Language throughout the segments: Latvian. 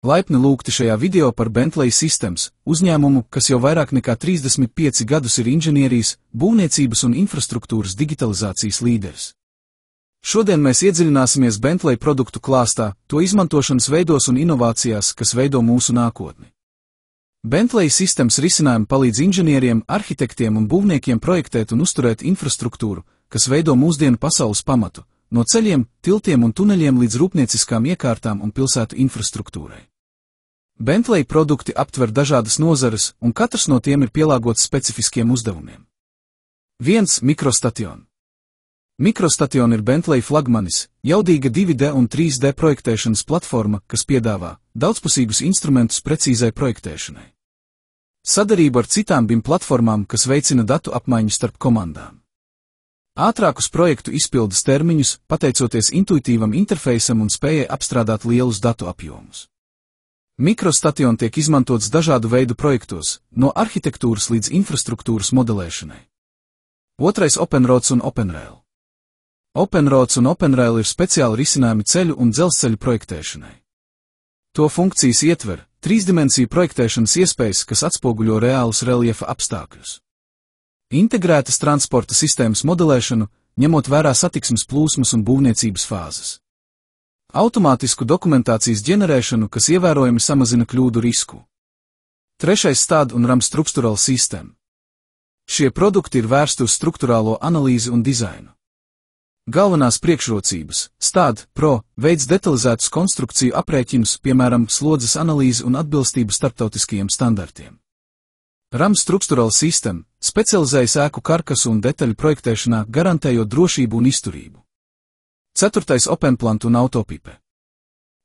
Laipni lūgti šajā video par Bentley Systems, uzņēmumu, kas jau vairāk nekā 35 gadus ir inženierijas, būvniecības un infrastruktūras digitalizācijas līderis. Šodien mēs iedziļināsimies Bentley produktu klāstā, to izmantošanas veidos un inovācijās, kas veido mūsu nākotni. Bentley Systems risinājumi palīdz inženieriem, arhitektiem un būvniekiem projektēt un uzturēt infrastruktūru, kas veido mūsdienu pasaules pamatu, no ceļiem, tiltiem un tuneļiem līdz rūpnieciskām iekārtām un pilsētu infrastruktūrai. Bentley produkti aptver dažādas nozares, un katrs no tiem ir pielāgots specifiskiem uzdevumiem. 1. Mikrostation. Mikrostation ir Bentley flagmanis, jaudīga 2D un 3D projektēšanas platforma, kas piedāvā daudzpusīgus instrumentus precīzai projektēšanai. Sadarbība ar citām BIM platformām, kas veicina datu apmaiņu starp komandām. Ātrākus projektu izpildes termiņus, pateicoties intuitīvam interfeisam un spējai apstrādāt lielus datu apjomus. Mikrostation tiek izmantots dažādu veidu projektos, no arhitektūras līdz infrastruktūras modelēšanai. 2. OpenRoads un OpenRail. OpenRoads un OpenRail ir speciāli risinājumi ceļu un dzelzceļu projektēšanai. To funkcijas ietver trīsdimensiju projektēšanas iespējas, kas atspoguļo reālus reljefa apstākļus. Integrētas transporta sistēmas modelēšanu, ņemot vērā satiksmes plūsmas un būvniecības fāzes. Automātisku dokumentācijas ģenerēšanu, kas ievērojami samazina kļūdu risku. 3. STAAD un RAM Structural System. Šie produkti ir vērsti uz struktūrālo analīzi un dizainu. Galvenās priekšrocības – STAAD Pro veids detalizētus konstrukciju aprēķinus, piemēram, slodzes analīzi un atbilstību starptautiskajiem standartiem. RAM Structural System specializējas ēku karkasu un detaļu projektēšanā, garantējot drošību un izturību. 4. OpenPlant un Autopipe.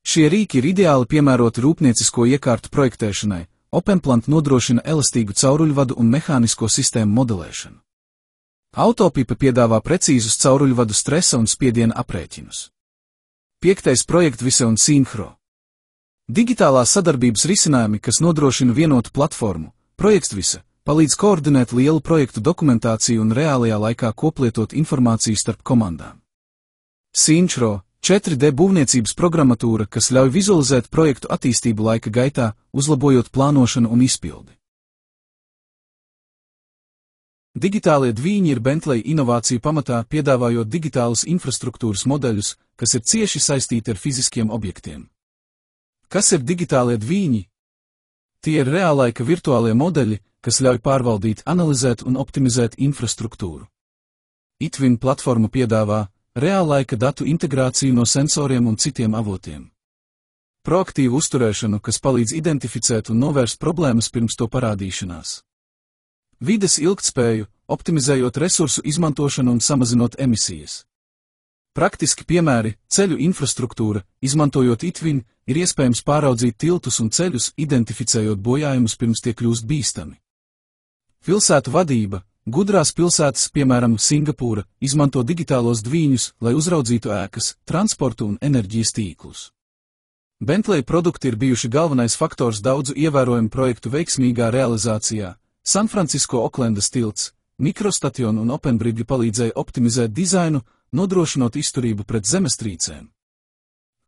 Šie rīki ir ideāli piemēroti rūpniecisko iekārtu projektēšanai. OpenPlant nodrošina elastīgu cauruļvadu un mehānisko sistēmu modelēšanu. Autopipe piedāvā precīzus cauruļvadu stresa un spiediena aprēķinus. 5. Projektvise un Synchro. Digitālās sadarbības risinājumi, kas nodrošina vienotu platformu, Projektvise, palīdz koordinēt lielu projektu dokumentāciju un reālajā laikā koplietot informāciju starp komandām. Synchro, 4D būvniecības programmatūra, kas ļauj vizualizēt projektu attīstību laika gaitā, uzlabojot plānošanu un izpildi. Digitālie dvīņi ir Bentley inovāciju pamatā, piedāvājot digitālus infrastruktūras modeļus, kas ir cieši saistīti ar fiziskiem objektiem. Kas ir digitālie dvīņi? Tie ir reālaika virtuālie modeļi, kas ļauj pārvaldīt, analizēt un optimizēt infrastruktūru. iTwin platforma piedāvā reālaika datu integrāciju no sensoriem un citiem avotiem. Proaktīvu uzturēšanu, kas palīdz identificēt un novērst problēmas pirms to parādīšanās. Vides ilgtspēju, optimizējot resursu izmantošanu un samazinot emisijas. Praktiski piemēri – ceļu infrastruktūra, izmantojot iTwin, ir iespējams pāraudzīt tiltus un ceļus, identificējot bojājumus pirms tie kļūst bīstami. Pilsētu vadība. Gudrās pilsētas, piemēram, Singapūra, izmanto digitālos dvīņus, lai uzraudzītu ēkas, transportu un enerģijas tīklus. Bentley produkti ir bijuši galvenais faktors daudzu ievērojumu projektu veiksmīgā realizācijā. San Francisco Oklendas tilts, Mikrostation un OpenBridge palīdzēja optimizēt dizainu, nodrošinot izturību pret zemestrīcēm.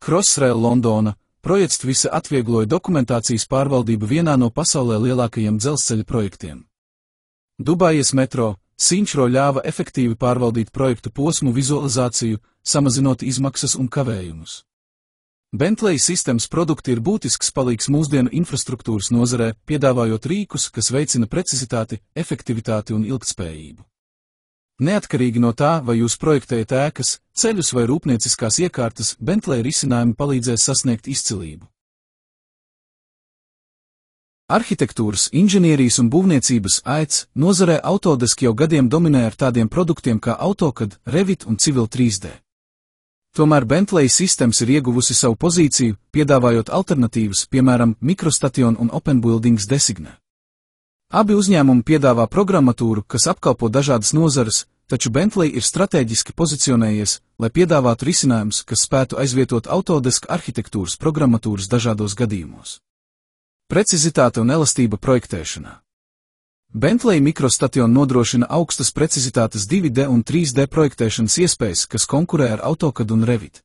Crossrail Londona, Projektvise atviegloja dokumentācijas pārvaldību vienā no pasaulē lielākajiem dzelzceļa projektiem. Dubaijas metro, Synchro ļāva efektīvi pārvaldīt projektu posmu vizualizāciju, samazinot izmaksas un kavējumus. Bentley Systems produkti ir būtisks palīgs mūsdienu infrastruktūras nozarē, piedāvājot rīkus, kas veicina precizitāti, efektivitāti un ilgtspējību. Neatkarīgi no tā, vai jūs projektējat ēkas, ceļus vai rūpnieciskās iekārtas, Bentley risinājumi palīdzēs sasniegt izcilību. Arhitektūras, inženierijas un būvniecības AEC nozarē Autodesk jau gadiem dominē ar tādiem produktiem kā AutoCAD, Revit un Civil 3D. Tomēr Bentley Systems ir ieguvusi savu pozīciju, piedāvājot alternatīvas, piemēram, Mikrostation un OpenBuildings Designē. Abi uzņēmumi piedāvā programmatūru, kas apkalpo dažādas nozares, taču Bentley ir stratēģiski pozicionējies, lai piedāvātu risinājumus, kas spētu aizvietot Autodesk arhitektūras programmatūras dažādos gadījumos. Precizitāte un elastība projektēšanā. Bentley Mikrostation nodrošina augstas precizitātes 2D un 3D projektēšanas iespējas, kas konkurē ar AutoCAD un Revit.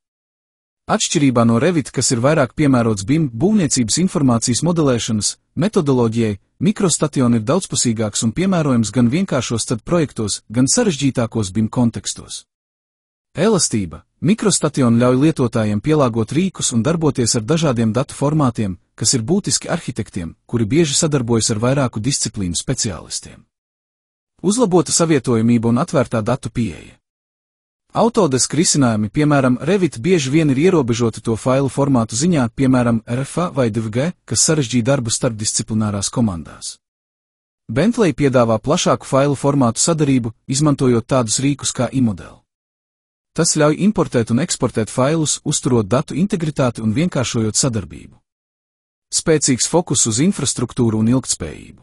Atšķirībā no Revit, kas ir vairāk piemērots BIM būvniecības informācijas modelēšanas metodoloģijai, Microstation ir daudzpusīgāks un piemērojams gan vienkāršos CAD projektos, gan sarežģītākos BIM kontekstos. Elastība. Microstation ļauj lietotājiem pielāgot rīkus un darboties ar dažādiem datu formātiem, kas ir būtiski arhitektiem, kuri bieži sadarbojas ar vairāku disciplīnu speciālistiem. Uzlabota savietojamība un atvērtā datu pieeja. Autodesk risinājumi, piemēram, Revit, bieži vien ir ierobežoti to failu formātu ziņā, piemēram, RFA vai DVG, kas sarežģīja darbu starpdisciplinārās komandās. Bentley piedāvā plašāku failu formātu sadarību, izmantojot tādus rīkus kā iModel. Tas ļauj importēt un eksportēt failus, uzturot datu integritāti un vienkāršojot sadarbību. Spēcīgs fokus uz infrastruktūru un ilgtspējību.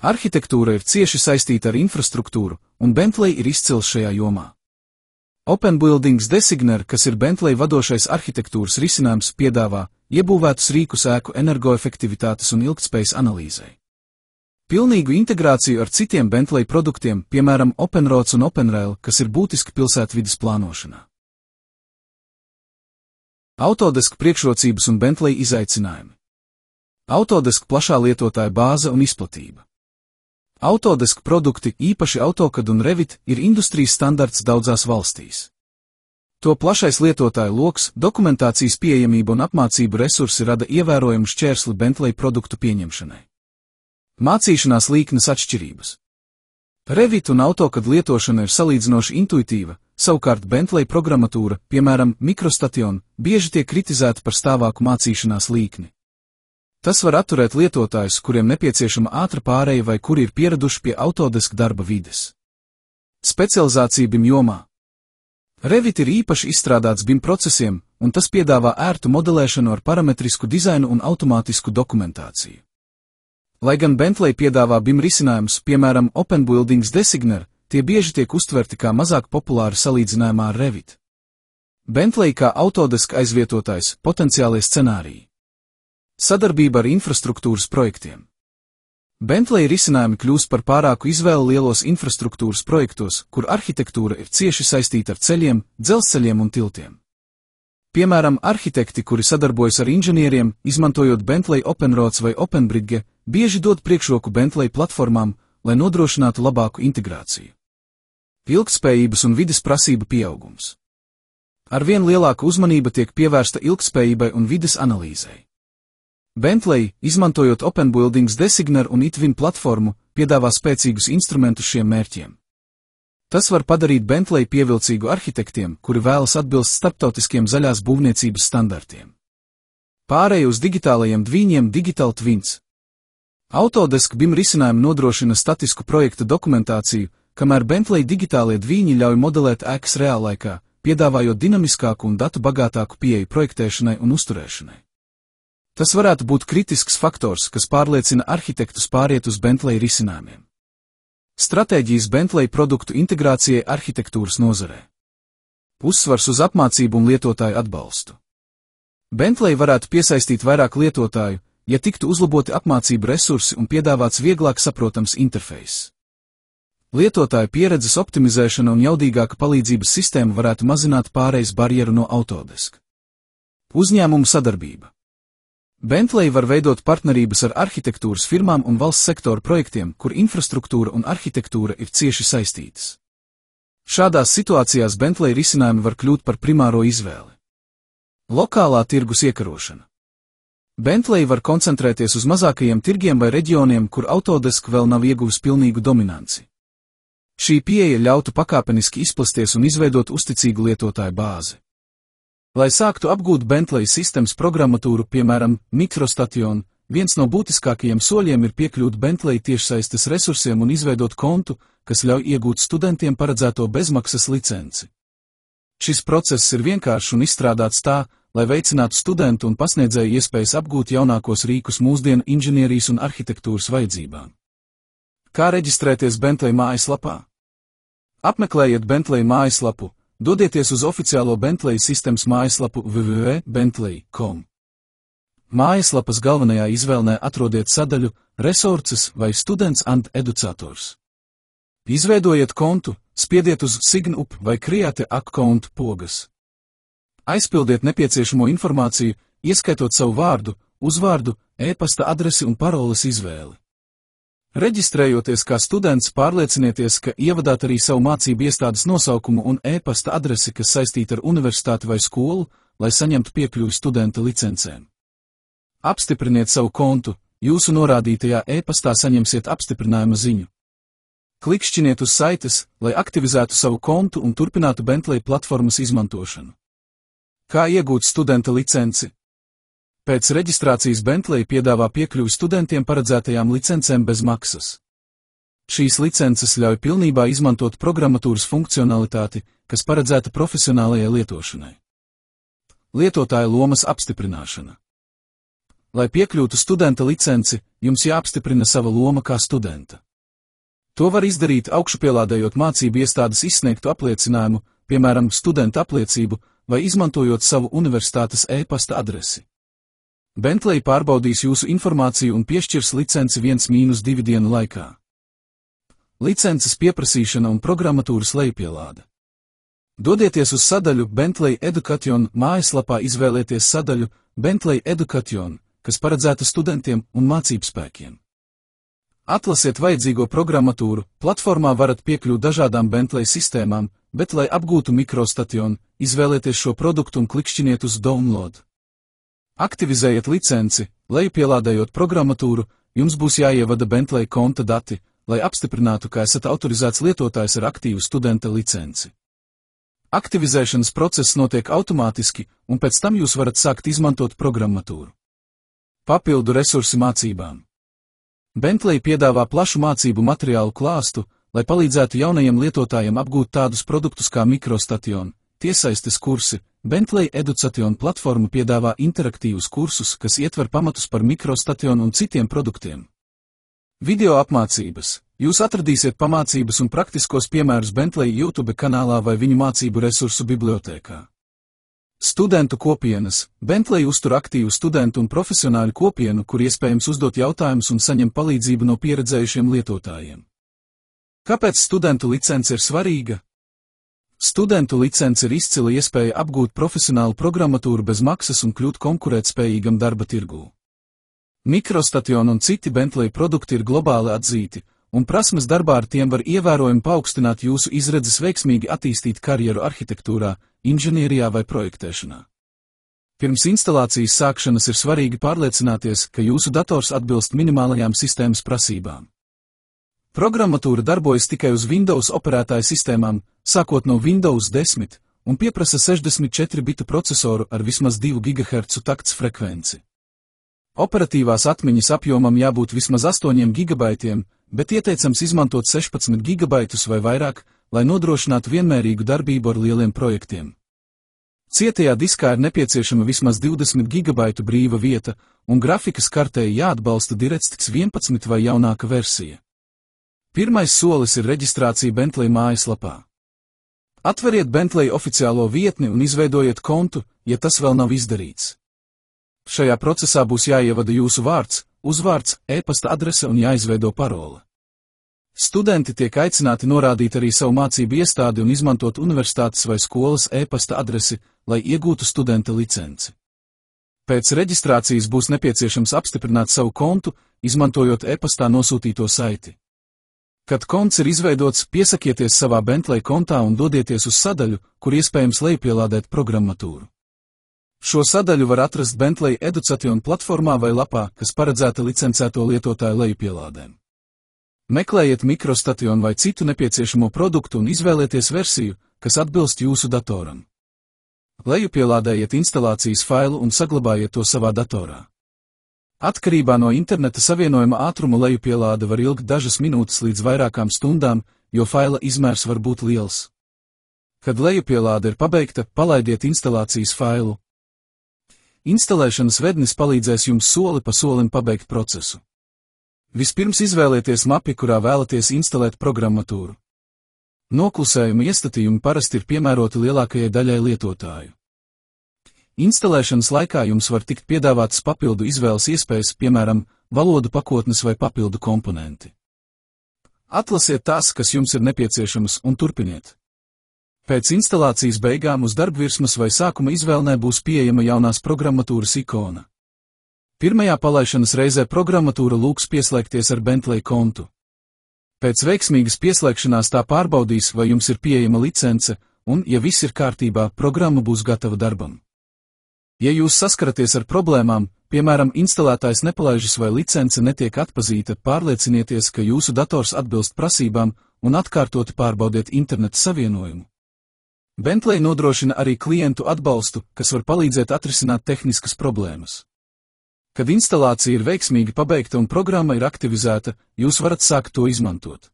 Arhitektūra ir cieši saistīta ar infrastruktūru, un Bentley ir izcils šajā jomā. Open Buildings Designer, kas ir Bentley vadošais arhitektūras risinājums, piedāvā iebūvētus rīkus ēku energoefektivitātes un ilgtspējas analīzei. Pilnīgu integrāciju ar citiem Bentley produktiem, piemēram, OpenRoads un OpenRail, kas ir būtiski pilsētvides plānošanā. Autodesk priekšrocības un Bentley izaicinājumi. Autodesk plašā lietotāja bāze un izplatība. Autodesk produkti, īpaši AutoCAD un Revit, ir industrijas standarts daudzās valstīs. To plašais lietotāju loks, dokumentācijas pieejamība un apmācību resursi rada ievērojumu šķērsli Bentley produktu pieņemšanai. Mācīšanās līknes atšķirības. Revit un AutoCAD lietošana ir salīdzinoši intuitīva, savukārt Bentley programmatūra, piemēram, Microstation, bieži tiek kritizēta par stāvāku mācīšanās līkni. Tas var atturēt lietotājus, kuriem nepieciešama ātra pāreja vai kuri ir pieraduši pie Autodesk darba vides. Specializācija BIM jomā. Revit ir īpaši izstrādāts BIM procesiem, un tas piedāvā ērtu modelēšanu ar parametrisku dizainu un automātisku dokumentāciju. Lai gan Bentley piedāvā BIM risinājumus, piemēram, Open Buildings Designer, tie bieži tiek uztverti kā mazāk populāri salīdzinājumā ar Revit. Bentley kā Autodesk aizvietotājs, potenciālie scenāriji. Sadarbība ar infrastruktūras projektiem. Bentley risinājumi kļūst par pārāku izvēli lielos infrastruktūras projektos, kur arhitektūra ir cieši saistīta ar ceļiem, dzelzceļiem un tiltiem. Piemēram, arhitekti, kuri sadarbojas ar inženieriem, izmantojot Bentley OpenRoads vai OpenBridge, bieži dod priekšroku Bentley platformām, lai nodrošinātu labāku integrāciju. Ilgtspējības un vides prasību pieaugums. Arvien lielāka uzmanība tiek pievērsta ilgtspējībai un vides analīzei. Bentley, izmantojot Open Buildings Designer un iTwin platformu, piedāvā spēcīgus instrumentus šiem mērķiem. Tas var padarīt Bentley pievilcīgu arhitektiem, kuri vēlas atbilst starptautiskiem zaļās būvniecības standartiem. Pārēja uz digitālajiem dvīņiem Digital Twins. Autodesk BIM risinājumi nodrošina statisku projekta dokumentāciju, kamēr Bentley digitālie dvīņi ļauj modelēt ēkas reālaikā, piedāvājot dinamiskāku un datu bagātāku pieeju projektēšanai un uzturēšanai. Tas varētu būt kritisks faktors, kas pārliecina arhitektus pāriet uz Bentley risinājumiem. Stratēģijas Bentley produktu integrācijai arhitektūras nozarē. Uzsvars uz apmācību un lietotāju atbalstu. Bentley varētu piesaistīt vairāk lietotāju, ja tiktu uzlaboti apmācību resursi un piedāvāts vieglāk saprotams interfejs. Lietotāju pieredzes optimizēšana un jaudīgāka palīdzības sistēma varētu mazināt pārejas barjeru no Autodesk. Uzņēmumu sadarbība. Bentley var veidot partnerības ar arhitektūras firmām un valsts sektoru projektiem, kur infrastruktūra un arhitektūra ir cieši saistītas. Šādās situācijās Bentley risinājumi var kļūt par primāro izvēli. Lokālā tirgus iekarošana. Bentley var koncentrēties uz mazākajiem tirgiem vai reģioniem, kur Autodesk vēl nav ieguvis pilnīgu dominanci. Šī pieeja ļautu pakāpeniski izplasties un izveidot uzticīgu lietotāju bāzi. Lai sāktu apgūt Bentley sistēmas programmatūru, piemēram, Microstation, viens no būtiskākajiem soļiem ir piekļūt Bentley tiešsaistes resursiem un izveidot kontu, kas ļauj iegūt studentiem paredzēto bezmaksas licenci. Šis process ir vienkāršs un izstrādāts tā, lai veicinātu studentu un pasniedzēju iespējas apgūt jaunākos rīkus mūsdienu inženierijas un arhitektūras vajadzībām. Kā reģistrēties Bentley mājaslapā? Apmeklējiet Bentley mājaslapu. Dodieties uz oficiālo Bentley sistēmas mājaslapu www.bentley.com. Mājaslapas galvenajā izvēlnē atrodiet sadaļu Resources vai Students and Educators. Izveidojiet kontu, spiediet uz Sign up vai Create account pogas. Aizpildiet nepieciešamo informāciju, ieskaitot savu vārdu, uzvārdu, e-pasta adresi un paroles izvēli. Reģistrējoties kā students, pārliecinieties, ka ievadāt arī savu mācību iestādes nosaukumu un e-pasta adresi, kas saistīta ar universitāti vai skolu, lai saņemtu piekļuvi studenta licencēm. Apstipriniet savu kontu, jūsu norādītajā e-pastā saņemsiet apstiprinājuma ziņu. Klikšķiniet uz saites, lai aktivizētu savu kontu un turpinātu Bentley platformas izmantošanu. Kā iegūt studenta licenci? Pēc reģistrācijas Bentley piedāvā piekļuvi studentiem paredzētajām licencēm bez maksas. Šīs licences ļauj pilnībā izmantot programmatūras funkcionalitāti, kas paredzēta profesionālajai lietošanai. Lietotāja lomas apstiprināšana. Lai piekļūtu studenta licenci, jums jāapstiprina sava loma kā studenta. To var izdarīt augšupielādējot mācību iestādes izsniegtu apliecinājumu, piemēram, studenta apliecību, vai izmantojot savu universitātes e-pasta adresi. Bentley pārbaudīs jūsu informāciju un piešķirs licenci 1-2 dienu laikā. Licences pieprasīšana un programmatūras lejupielāde. Dodieties uz sadaļu Bentley Education mājaslapā, izvēlieties sadaļu Bentley Education, kas paredzēta studentiem un mācībspēkiem. Atlasiet vajadzīgo programmatūru, platformā varat piekļūt dažādām Bentley sistēmām, bet, lai apgūtu MicroStation, izvēlieties šo produktu un klikšķiniet uz Download. Aktivizējiet licenci, lejupielādējot programmatūru, jums būs jāievada Bentley konta dati, lai apstiprinātu, ka esat autorizēts lietotājs ar aktīvu studenta licenci. Aktivizēšanas process notiek automātiski, un pēc tam jūs varat sākt izmantot programmatūru. Papildu resursi mācībām. Bentley piedāvā plašu mācību materiālu klāstu, lai palīdzētu jaunajiem lietotājiem apgūt tādus produktus kā MicroStation, tiesaistes kursi. Bentley Education platforma piedāvā interaktīvus kursus, kas ietver pamatus par MicroStation un citiem produktiem. Video apmācības. Jūs atradīsiet pamācības un praktiskos piemērus Bentley YouTube kanālā vai viņu mācību resursu bibliotēkā. Studentu kopienas. Bentley uztur aktīvu studentu un profesionāļu kopienu, kur iespējams uzdot jautājumus un saņem palīdzību no pieredzējušiem lietotājiem. Kāpēc studentu licence ir svarīga? Studentu licence ir izcila iespēja apgūt profesionālu programmatūru bez maksas un kļūt konkurētspējīgam darba tirgū. MicroStation un citi Bentley produkti ir globāli atzīti, un prasmes darbā ar tiem var ievērojami paaugstināt jūsu izredzes veiksmīgi attīstīt karjeru arhitektūrā, inženierijā vai projektēšanā. Pirms instalācijas sākšanas ir svarīgi pārliecināties, ka jūsu dators atbilst minimālajām sistēmas prasībām. Programmatūra darbojas tikai uz Windows operētāju sistēmām, sākot no Windows 10, un pieprasa 64 bitu procesoru ar vismaz 2 GHz takts frekvenci. Operatīvās atmiņas apjomam jābūt vismaz 8 GB, bet ieteicams izmantot 16 GB vai vairāk, lai nodrošinātu vienmērīgu darbību ar lieliem projektiem. Cietajā diskā ir nepieciešama vismaz 20 GB brīva vieta, un grafikas kartei jāatbalsta DirectX 11 vai jaunāka versija. Pirmais solis ir reģistrācija Bentley mājaslapā. Atveriet Bentley oficiālo vietni un izveidojiet kontu, ja tas vēl nav izdarīts. Šajā procesā būs jāievada jūsu vārds, uzvārds, e-pasta adrese un jāizveido parole. Studenti tiek aicināti norādīt arī savu mācību iestādi un izmantot universitātes vai skolas e-pasta adresi, lai iegūtu studenta licenci. Pēc reģistrācijas būs nepieciešams apstiprināt savu kontu, izmantojot e-pastā nosūtīto saiti. Kad konts ir izveidots, piesakieties savā Bentley kontā un dodieties uz sadaļu, kur iespējams lejupielādēt programmatūru. Šo sadaļu var atrast Bentley Education platformā vai lapā, kas paredzēta licencēto lietotāju lejupielādēm. Meklējiet MicroStation vai citu nepieciešamo produktu un izvēlieties versiju, kas atbilst jūsu datoram. Lejupielādējiet instalācijas failu un saglabājiet to savā datorā. Atkarībā no interneta savienojuma ātruma lejupielāde var ilgt dažas minūtes līdz vairākām stundām, jo faila izmērs var būt liels. Kad lejupielāde ir pabeigta, palaidiet instalācijas failu. Instalēšanas vednis palīdzēs jums soli pa solim pabeigt procesu. Vispirms izvēlieties mapi, kurā vēlaties instalēt programmatūru. Noklusējuma iestatījumi parasti ir piemēroti lielākajai daļai lietotāju. Instalēšanas laikā jums var tikt piedāvātas papildu izvēles iespējas, piemēram, valodu pakotnes vai papildu komponenti. Atlasiet tās, kas jums ir nepieciešamas, un turpiniet. Pēc instalācijas beigām uz darbvirsmas vai sākuma izvēlnē būs pieejama jaunās programmatūras ikona. Pirmajā palaišanas reizē programmatūra lūgs pieslēgties ar Bentley kontu. Pēc veiksmīgas pieslēgšanās tā pārbaudīs, vai jums ir pieejama licence, un, ja viss ir kārtībā, programma būs gatava darbam. Ja jūs saskaraties ar problēmām, piemēram, instalētājs nepalaižas vai licence netiek atpazīta, pārliecinieties, ka jūsu dators atbilst prasībām un atkārtoti pārbaudiet interneta savienojumu. Bentley nodrošina arī klientu atbalstu, kas var palīdzēt atrisināt tehniskas problēmas. Kad instalācija ir veiksmīgi pabeigta un programma ir aktivizēta, jūs varat sākt to izmantot.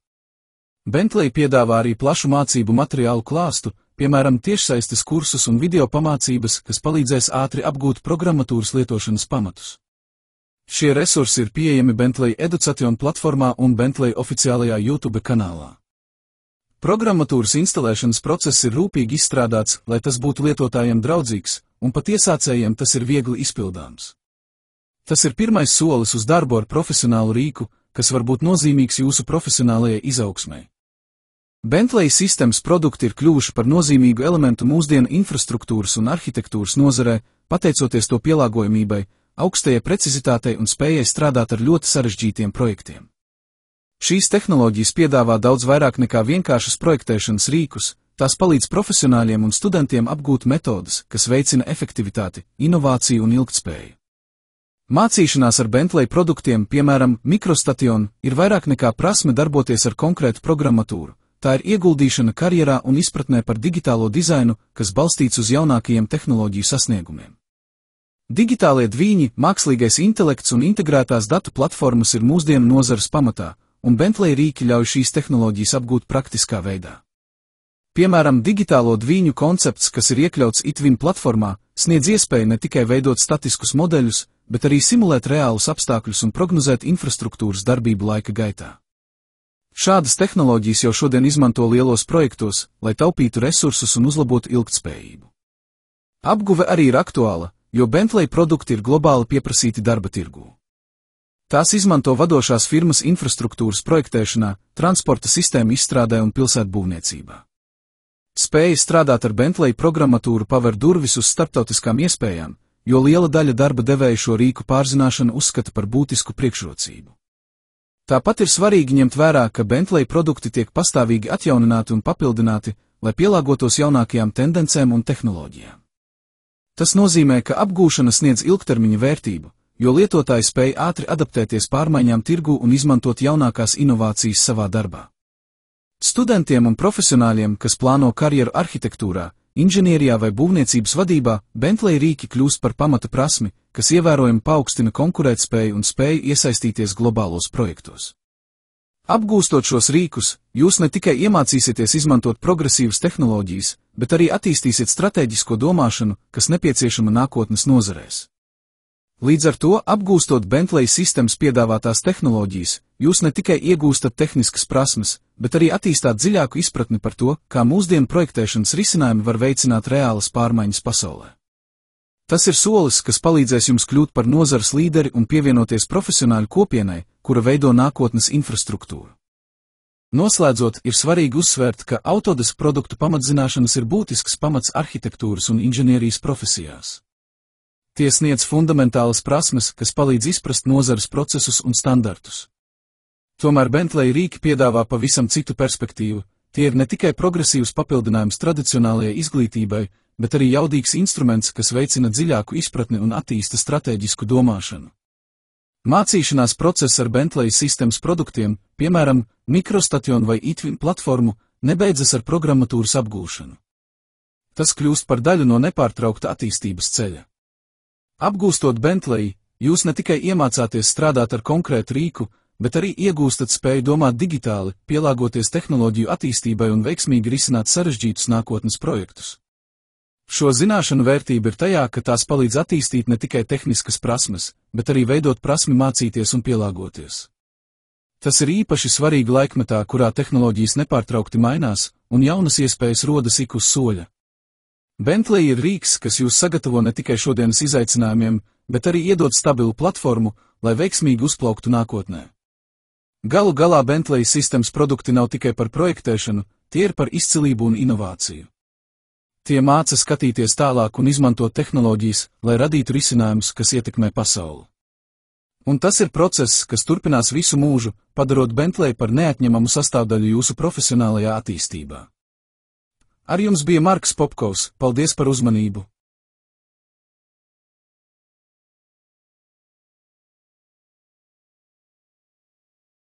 Bentley piedāvā arī plašu mācību materiālu klāstu, piemēram, tiešsaistes kursus un video pamācības, kas palīdzēs ātri apgūt programmatūras lietošanas pamatus. Šie resursi ir pieejami Bentley Education platformā un Bentley oficiālajā YouTube kanālā. Programmatūras instalēšanas process ir rūpīgi izstrādāts, lai tas būtu lietotājiem draudzīgs, un pat iesācējiem tas ir viegli izpildāms. Tas ir pirmais solis uz darbu ar profesionālu rīku, kas var būt nozīmīgs jūsu profesionālajai izaugsmei. Bentley Systems produkti ir kļuvuši par nozīmīgu elementu mūsdienu infrastruktūras un arhitektūras nozarē, pateicoties to pielāgojamībai, augstajai precizitātei un spējai strādāt ar ļoti sarežģītiem projektiem. Šīs tehnoloģijas piedāvā daudz vairāk nekā vienkāršas projektēšanas rīkus, tās palīdz profesionāļiem un studentiem apgūt metodas, kas veicina efektivitāti, inovāciju un ilgtspēju. Mācīšanās ar Bentley produktiem, piemēram, Microstation, ir vairāk nekā prasme darboties ar konkrētu programmatūru. Tā ir ieguldīšana karjerā un izpratnē par digitālo dizainu, kas balstīts uz jaunākajiem tehnoloģiju sasniegumiem. Digitālie dvīņi, mākslīgais intelekts un integrētās datu platformas ir mūsdienu nozares pamatā, un Bentley rīki ļauj šīs tehnoloģijas apgūt praktiskā veidā. Piemēram, digitālo dvīņu koncepts, kas ir iekļauts iTwin platformā, sniedz iespēju ne tikai veidot statiskus modeļus, bet arī simulēt reālus apstākļus un prognozēt infrastruktūras darbību laika gaitā. Šādas tehnoloģijas jau šodien izmanto lielos projektos, lai taupītu resursus un uzlabotu ilgtspējību. Apguve arī ir aktuāla, jo Bentley produkti ir globāli pieprasīti darba tirgū. Tās izmanto vadošās firmas infrastruktūras projektēšanā, transporta sistēmu izstrādē un pilsētbūvniecībā. Spēja strādāt ar Bentley programmatūru paver durvis uz starptautiskām iespējām, jo liela daļa darba devēja šo rīku pārzināšanu uzskata par būtisku priekšrocību. Tāpat ir svarīgi ņemt vērā, ka Bentley produkti tiek pastāvīgi atjaunināti un papildināti, lai pielāgotos jaunākajām tendencēm un tehnoloģijām. Tas nozīmē, ka apgūšana sniedz ilgtermiņa vērtību, jo lietotāji spēj ātri adaptēties pārmaiņām tirgū un izmantot jaunākās inovācijas savā darbā. Studentiem un profesionāļiem, kas plāno karjeru arhitektūrā, inženierijā vai būvniecības vadībā, Bentley rīki kļūst par pamata prasmi, kas ievērojami paaugstina konkurētspēju un spēju iesaistīties globālos projektos. Apgūstot šos rīkus, jūs ne tikai iemācīsieties izmantot progresīvas tehnoloģijas, bet arī attīstīsiet stratēģisko domāšanu, kas nepieciešama nākotnes nozarēs. Līdz ar to, apgūstot Bentley Systems piedāvātās tehnoloģijas, jūs ne tikai iegūstat tehniskas prasmes, bet arī attīstāt dziļāku izpratni par to, kā mūsdienu projektēšanas risinājumi var veicināt reālas pārmaiņas pasaulē. Tas ir solis, kas palīdzēs jums kļūt par nozares līderi un pievienoties profesionāļu kopienai, kura veido nākotnes infrastruktūru. Noslēdzot, ir svarīgi uzsvērt, ka Autodesk produktu pamatzināšanas ir būtisks pamats arhitektūras un inženierijas profesijās. Tie sniedz fundamentālas prasmes, kas palīdz izprast nozares procesus un standartus. Tomēr Bentley rīki piedāvā pavisam citu perspektīvu. Tie ir ne tikai progresīvs papildinājums tradicionālajai izglītībai, bet arī jaudīgs instruments, kas veicina dziļāku izpratni un attīsta stratēģisku domāšanu. Mācīšanās process ar Bentley Systems produktiem, piemēram, Microstation vai iTwin platformu, nebeidzas ar programmatūras apgūšanu. Tas kļūst par daļu no nepārtraukta attīstības ceļa. Apgūstot Bentley, jūs ne tikai iemācāties strādāt ar konkrētu rīku, bet arī iegūstat spēju domāt digitāli, pielāgoties tehnoloģiju attīstībai un veiksmīgi risināt sarežģītus nākotnes projektus. Šo zināšanu vērtība ir tajā, ka tās palīdz attīstīt ne tikai tehniskas prasmes, bet arī veidot prasmi mācīties un pielāgoties. Tas ir īpaši svarīgi laikmetā, kurā tehnoloģijas nepārtraukti mainās, un jaunas iespējas rodas ik uz soļa. Bentley ir rīks, kas jūs sagatavo ne tikai šodienas izaicinājumiem, bet arī iedod stabilu platformu, lai veiksmīgi uzplauktu nākotnē. Galu galā Bentley Systems produkti nav tikai par projektēšanu, tie ir par izcilību un inovāciju. Tie māca skatīties tālāk un izmantot tehnoloģijas, lai radītu risinājumus, kas ietekmē pasauli. Un tas ir process, kas turpinās visu mūžu, padarot Bentley par neatņemamu sastāvdaļu jūsu profesionālajā attīstībā. Ar jums bija Marks Popkovs, paldies par uzmanību!